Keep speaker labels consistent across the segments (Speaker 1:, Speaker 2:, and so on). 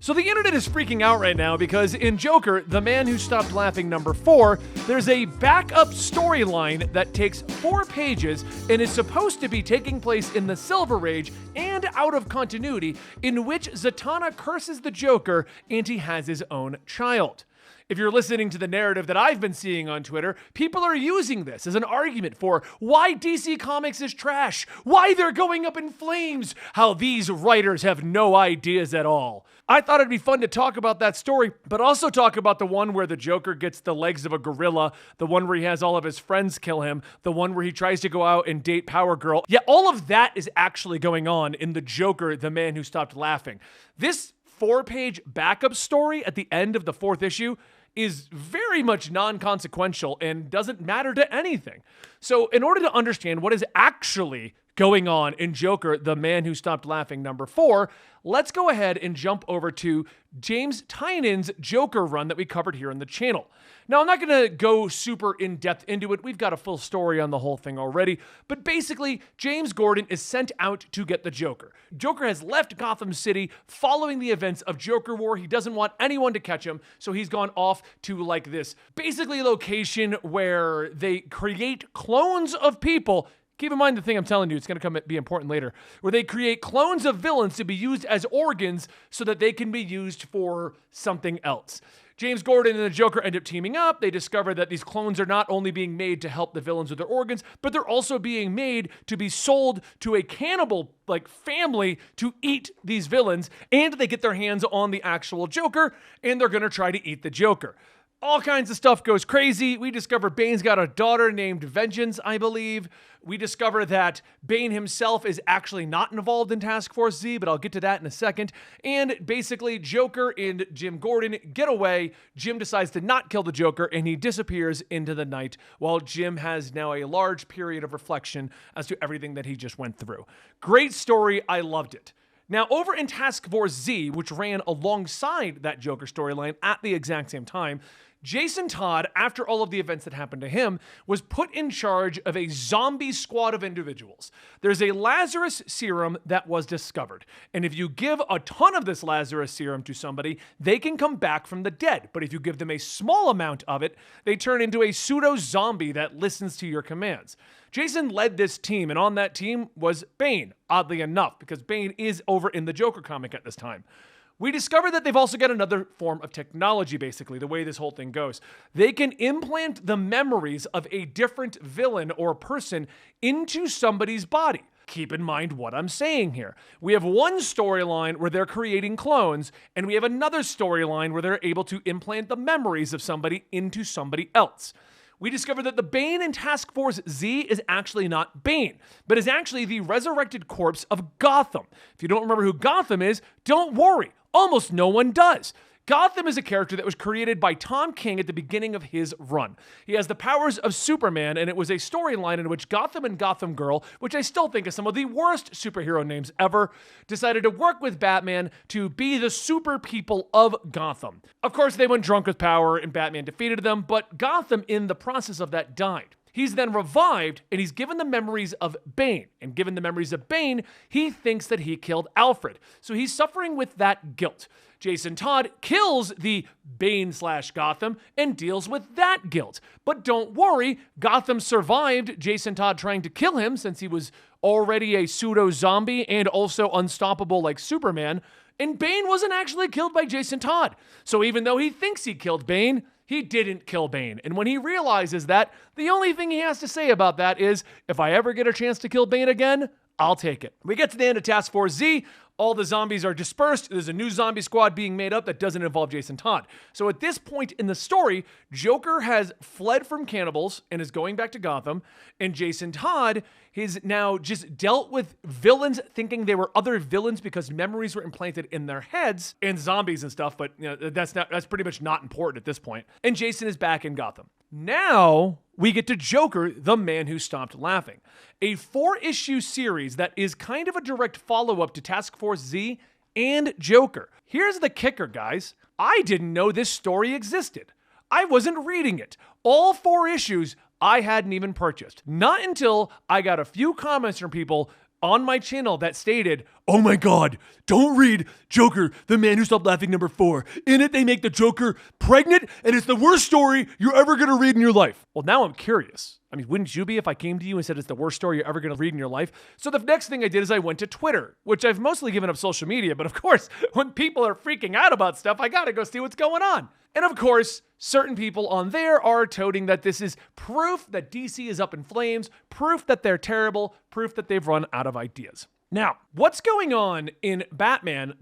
Speaker 1: So the internet is freaking out right now because in Joker, The Man Who Stopped Laughing #4, there's a backup storyline that takes 4 pages and is supposed to be taking place in the Silver Age and out of continuity, in which Zatanna curses the Joker and he has his own child. If you're listening to the narrative that I've been seeing on Twitter, people are using this as an argument for why DC Comics is trash, why they're going up in flames, how these writers have no ideas at all. I thought it'd be fun to talk about that story, but also talk about the one where the Joker gets the legs of a gorilla, the one where he has all of his friends kill him, the one where he tries to go out and date Power Girl. Yeah, all of that is actually going on in the Joker, The Man Who Stopped Laughing. This 4-page backup story at the end of the 4th issue is very much non-consequential and doesn't matter to anything. So in order to understand what is actually going on in Joker, The Man Who Stopped Laughing #4, let's go ahead and jump over to James Tynan's Joker run that we covered here on the channel. Now, I'm not going to go super in-depth into it. We've got a full story on the whole thing already. But basically, James Gordon is sent out to get the Joker. Joker has left Gotham City following the events of Joker War. He doesn't want anyone to catch him, so he's gone off to like this basically location where they create clones of people. Keep in mind the thing I'm telling you, it's going to be important later, where they create clones of villains to be used as organs so that they can be used for something else. James Gordon and the Joker end up teaming up. They discover that these clones are not only being made to help the villains with their organs, but they're also being made to be sold to a cannibal family to eat these villains, and they get their hands on the actual Joker, and they're going to try to eat the Joker. All kinds of stuff goes crazy. We discover Bane's got a daughter named Vengeance, I believe. We discover that Bane himself is actually not involved in Task Force Z, but I'll get to that in a second. And basically, Joker and Jim Gordon get away. Jim decides to not kill the Joker, and he disappears into the night, while Jim has now a large period of reflection as to everything that he just went through. Great story. I loved it. Now, over in Task Force Z, which ran alongside that Joker storyline at the exact same time, Jason Todd, after all of the events that happened to him, was put in charge of a zombie squad of individuals. There's a Lazarus serum that was discovered, and if you give a ton of this Lazarus serum to somebody, they can come back from the dead. But if you give them a small amount of it, they turn into a pseudo-zombie that listens to your commands. Jason led this team, and on that team was Bane, oddly enough, because Bane is over in the Joker comic at this time. We discovered that they've also got another form of technology, basically, the way this whole thing goes. They can implant the memories of a different villain or person into somebody's body. Keep in mind what I'm saying here. We have one storyline where they're creating clones, and we have another storyline where they're able to implant the memories of somebody into somebody else. We discovered that the Bane in Task Force Z is actually not Bane, but is actually the resurrected corpse of Gotham. If you don't remember who Gotham is, don't worry. Almost no one does. Gotham is a character that was created by Tom King at the beginning of his run. He has the powers of Superman, and it was a storyline in which Gotham and Gotham Girl, which I still think is some of the worst superhero names ever, decided to work with Batman to be the super people of Gotham. Of course, they went drunk with power, and Batman defeated them, but Gotham, in the process of that, died. He's then revived, and he's given the memories of Bane. And given the memories of Bane, he thinks that he killed Alfred. So he's suffering with that guilt. Jason Todd kills the Bane/Gotham and deals with that guilt. But don't worry, Gotham survived Jason Todd trying to kill him since he was already a pseudo-zombie and also unstoppable like Superman. And Bane wasn't actually killed by Jason Todd. So even though he thinks he killed Bane, he didn't kill Bane. And when he realizes that, the only thing he has to say about that is, if I ever get a chance to kill Bane again, I'll take it. We get to the end of Task Force Z. All the zombies are dispersed. There's a new zombie squad being made up that doesn't involve Jason Todd. So at this point in the story, Joker has fled from cannibals and is going back to Gotham. And Jason Todd has now just dealt with villains thinking they were other villains because memories were implanted in their heads, and zombies and stuff, but that's pretty much not important at this point. And Jason is back in Gotham. Now we get to Joker, The Man Who Stopped Laughing, a 4-issue series that is kind of a direct follow-up to Task Force Z and Joker. Here's the kicker, guys. I didn't know this story existed. I wasn't reading it. All 4 issues I hadn't even purchased. Not until I got a few comments from people on my channel that stated, oh my God, don't read Joker, the Man Who Stopped Laughing #4. In it, they make the Joker pregnant, and it's the worst story you're ever going to read in your life. Well, now I'm curious. I mean, wouldn't you be if I came to you and said it's the worst story you're ever going to read in your life? So the next thing I did is I went to Twitter, which I've mostly given up social media. But of course, when people are freaking out about stuff, I got to go see what's going on. And of course, certain people on there are toting that this is proof that DC is up in flames, proof that they're terrible, proof that they've run out of ideas. Now, what's going on in Batman,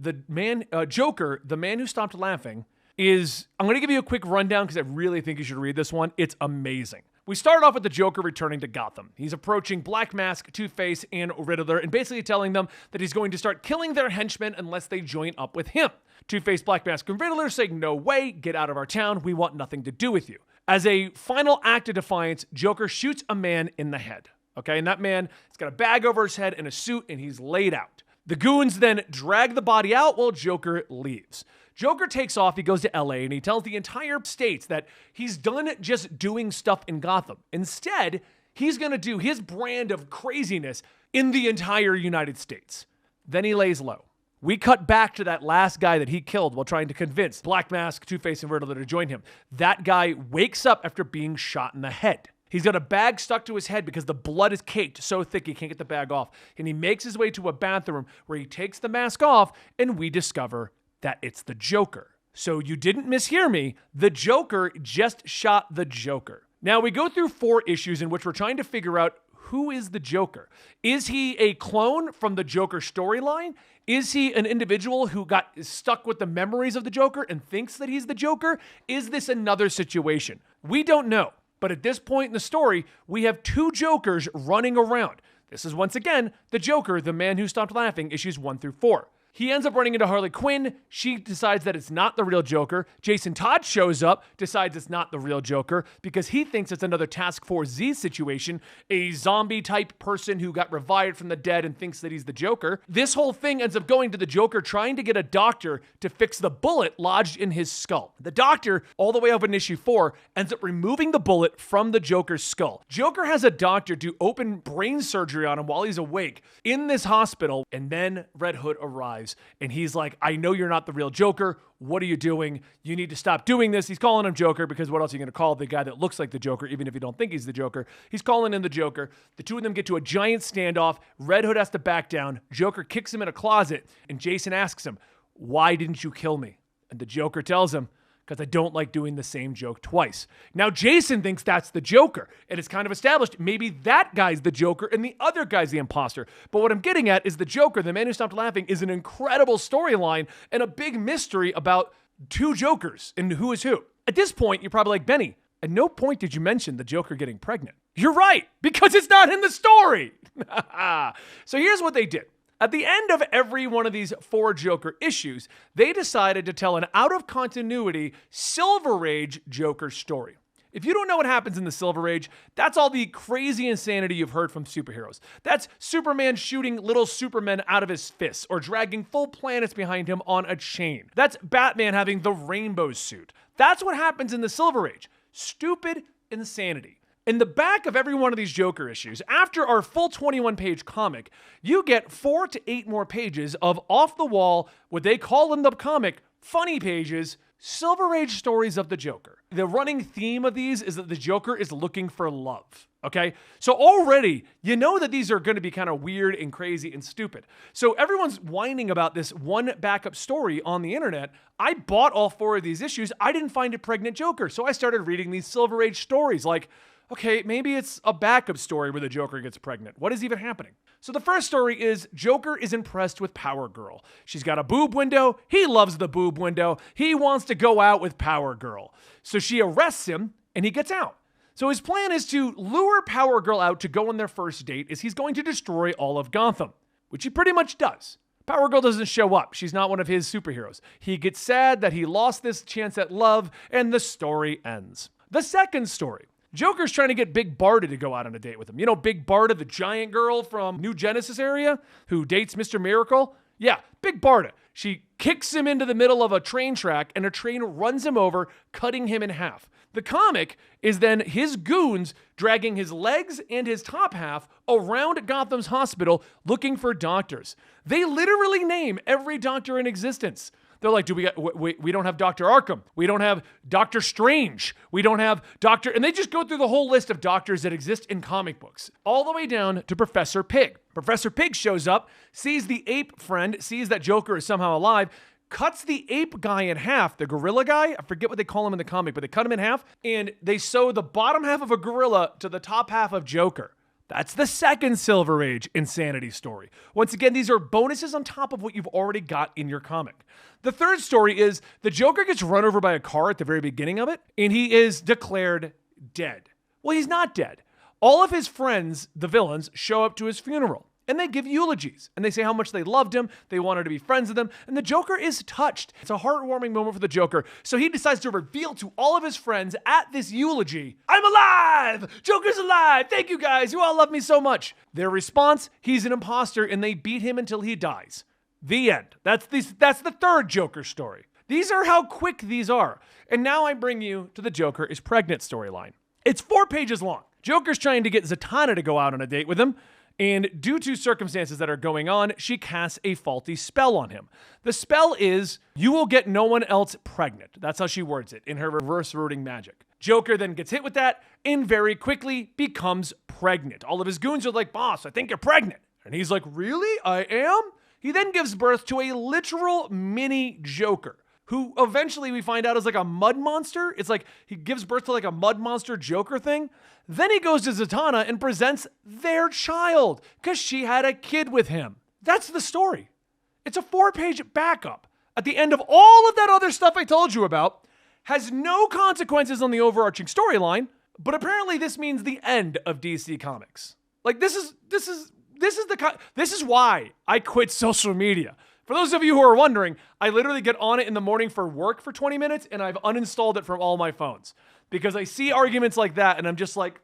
Speaker 1: Joker, the Man Who Stopped Laughing, is, I'm going to give you a quick rundown because I really think you should read this one. It's amazing. We start off with the Joker returning to Gotham. He's approaching Black Mask, Two-Face, and Riddler, and basically telling them that he's going to start killing their henchmen unless they join up with him. Two-Face, Black Mask, and Riddler saying, no way, get out of our town, we want nothing to do with you. As a final act of defiance, Joker shoots a man in the head. Okay, and that man has got a bag over his head and a suit, and he's laid out. The goons then drag the body out while Joker leaves. Joker takes off, he goes to LA, and he tells the entire states that he's done just doing stuff in Gotham. Instead, he's going to do his brand of craziness in the entire United States. Then he lays low. We cut back to that last guy that he killed while trying to convince Black Mask, Two-Face, and Riddler to join him. That guy wakes up after being shot in the head. He's got a bag stuck to his head because the blood is caked so thick he can't get the bag off. And he makes his way to a bathroom where he takes the mask off, and we discover that it's the Joker. So you didn't mishear me. The Joker just shot the Joker. Now we go through 4 issues in which we're trying to figure out who is the Joker. Is he a clone from the Joker storyline? Is he an individual who got stuck with the memories of the Joker and thinks that he's the Joker? Is this another situation? We don't know. But at this point in the story, we have 2 Jokers running around. This is once again the Joker, the Man Who Stopped Laughing, issues 1 through 4. He ends up running into Harley Quinn. She decides that it's not the real Joker. Jason Todd shows up, decides it's not the real Joker because he thinks it's another Task Force Z situation, a zombie-type person who got revived from the dead and thinks that he's the Joker. This whole thing ends up going to the Joker trying to get a doctor to fix the bullet lodged in his skull. The doctor, all the way up in issue 4, ends up removing the bullet from the Joker's skull. Joker has a doctor do open brain surgery on him while he's awake in this hospital, and then Red Hood arrives. And he's like, I know you're not the real Joker. What are you doing? You need to stop doing this. He's calling him Joker because what else are you going to call the guy that looks like the Joker, even if you don't think he's the Joker? He's calling in the Joker. The 2 of them get to a giant standoff. Red Hood has to back down. Joker kicks him in a closet. And Jason asks him, why didn't you kill me? And the Joker tells him, because I don't like doing the same joke twice. Now, Jason thinks that's the Joker, and it's kind of established maybe that guy's the Joker and the other guy's the imposter. But what I'm getting at is the Joker, the Man Who Stopped Laughing, is an incredible storyline and a big mystery about 2 Jokers and who is who. At this point, you're probably like, Benny, at no point did you mention the Joker getting pregnant. You're right, because it's not in the story. So here's what they did. At the end of every one of these 4 Joker issues, they decided to tell an out-of-continuity Silver Age Joker story. If you don't know what happens in the Silver Age, that's all the crazy insanity you've heard from superheroes. That's Superman shooting little Supermen out of his fists or dragging full planets behind him on a chain. That's Batman having the rainbow suit. That's what happens in the Silver Age. Stupid insanity. In the back of every one of these Joker issues, after our full 21-page comic, you get 4 to 8 more pages of off-the-wall, what they call in the comic, funny pages, Silver Age stories of the Joker. The running theme of these is that the Joker is looking for love, okay? So already, you know that these are going to be kind of weird and crazy and stupid. So everyone's whining about this one backup story on the internet. I bought all 4 of these issues. I didn't find a pregnant Joker, so I started reading these Silver Age stories like, okay, maybe it's a backup story where the Joker gets pregnant. What is even happening? So the first story is Joker is impressed with Power Girl. She's got a boob window. He loves the boob window. He wants to go out with Power Girl. So she arrests him and he gets out. So his plan is to lure Power Girl out to go on their first date as he's going to destroy all of Gotham, which he pretty much does. Power Girl doesn't show up. She's not one of his superheroes. He gets sad that he lost this chance at love and the story ends. The second story. Joker's trying to get Big Barda to go out on a date with him. You know Big Barda, the giant girl from New Genesis area who dates Mr. Miracle? Yeah, Big Barda. She kicks him into the middle of a train track, and a train runs him over, cutting him in half. The comic is then his goons dragging his legs and his top half around Gotham's hospital looking for doctors. They literally name every doctor in existence. They're like, we don't have Dr. Arkham. We don't have Dr. Strange. We don't have Dr. And they just go through the whole list of doctors that exist in comic books, all the way down to Professor Pig. Professor Pig shows up, sees the ape friend, sees that Joker is somehow alive, cuts the ape guy in half, the gorilla guy. I forget what they call him in the comic, but they cut him in half, and they sew the bottom half of a gorilla to the top half of Joker. That's the second Silver Age insanity story. Once again, these are bonuses on top of what you've already got in your comic. The third story is the Joker gets run over by a car at the very beginning of it, and he is declared dead. Well, he's not dead. All of his friends, the villains, show up to his funeral, and they give eulogies, and they say how much they loved him, they wanted to be friends with him, and the Joker is touched. It's a heartwarming moment for the Joker, so he decides to reveal to all of his friends at this eulogy, "I'm alive! Joker's alive! Thank you guys, you all love me so much." Their response, he's an imposter, and they beat him until he dies. The end. That's the third Joker story. These are how quick these are. And now I bring you to the Joker is pregnant storyline. It's 4 pages long. Joker's trying to get Zatanna to go out on a date with him, and due to circumstances that are going on, she casts a faulty spell on him. The spell is, "You will get no one else pregnant." That's how she words it in her reverse rooting magic. Joker then gets hit with that and very quickly becomes pregnant. All of his goons are like, "Boss, I think you're pregnant." And he's like, "Really? I am?" He then gives birth to a literal mini Joker, who eventually we find out is like a mud monster. It's like he gives birth to like a mud monster Joker thing. Then he goes to Zatanna and presents their child because she had a kid with him. That's the story. It's a 4-page backup. At the end of all of that other stuff I told you about, has no consequences on the overarching storyline, but apparently this means the end of DC Comics. Like this is why I quit social media. For those of you who are wondering, I literally get on it in the morning for work for 20 minutes and I've uninstalled it from all my phones because I see arguments like that and I'm just like,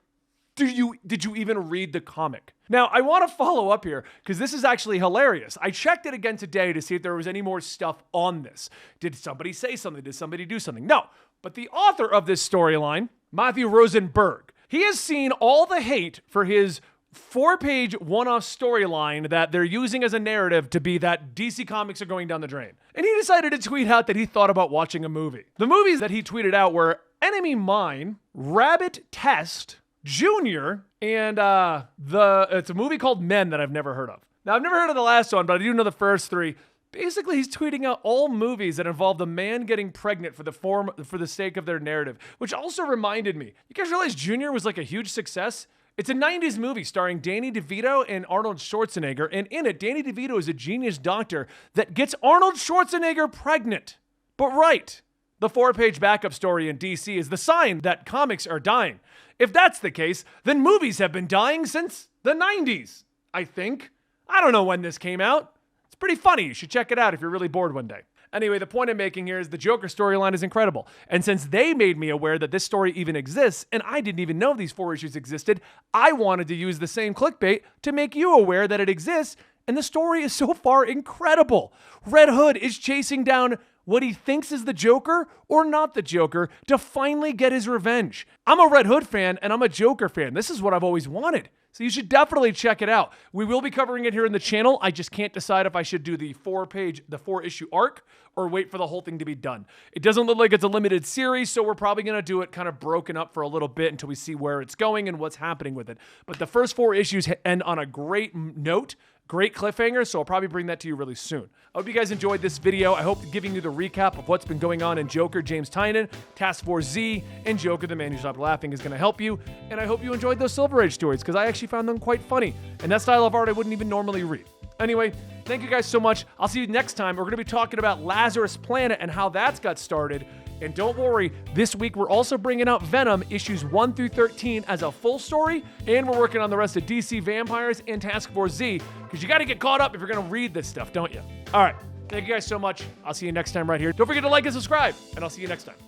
Speaker 1: did you even read the comic? Now, I want to follow up here because this is actually hilarious. I checked it again today to see if there was any more stuff on this. Did somebody say something? Did somebody do something? No. But the author of this storyline, Matthew Rosenberg, he has seen all the hate for his 4-page one-off storyline that they're using as a narrative to be that DC Comics are going down the drain. And he decided to tweet out that he thought about watching a movie. The movies that he tweeted out were Enemy Mine, Rabbit Test, Junior, and it's a movie called Men that I've never heard of. Now, I've never heard of the last one, but I do know the first 3. Basically, he's tweeting out all movies that involve the man getting pregnant for the sake of their narrative, which also reminded me. You guys realize Junior was like a huge success? It's a 90s movie starring Danny DeVito and Arnold Schwarzenegger, and in it, Danny DeVito is a genius doctor that gets Arnold Schwarzenegger pregnant. But right, the 4-page backup story in DC is the sign that comics are dying. If that's the case, then movies have been dying since the 90s, I think. I don't know when this came out. It's pretty funny. You should check it out if you're really bored one day. Anyway, the point I'm making here is the Joker storyline is incredible. And since they made me aware that this story even exists, and I didn't even know these 4 issues existed, I wanted to use the same clickbait to make you aware that it exists, and the story is so far incredible. Red Hood is chasing down what he thinks is the Joker or not the Joker to finally get his revenge. I'm a Red Hood fan, and I'm a Joker fan. This is what I've always wanted. So you should definitely check it out. We will be covering it here in the channel. I just can't decide if I should do the 4-issue arc or wait for the whole thing to be done. It doesn't look like it's a limited series, so we're probably going to do it kind of broken up for a little bit until we see where it's going and what's happening with it. But the first 4 issues end on a great note, great cliffhanger, so I'll probably bring that to you really soon. I hope you guys enjoyed this video. I hope giving you the recap of what's been going on in Joker, James Tynan, Task Force Z, and Joker, the Man Who Stopped Laughing is going to help you. And I hope you enjoyed those Silver Age stories because I actually found them quite funny. And that style of art I wouldn't even normally read. Anyway, thank you guys so much. I'll see you next time. We're going to be talking about Lazarus Planet and how that's got started. And don't worry, this week we're also bringing out Venom issues 1 through 13 as a full story, and we're working on the rest of DC Vampires and Task Force Z, because you got to get caught up if you're going to read this stuff, don't you? All right, thank you guys so much. I'll see you next time right here. Don't forget to like and subscribe, and I'll see you next time.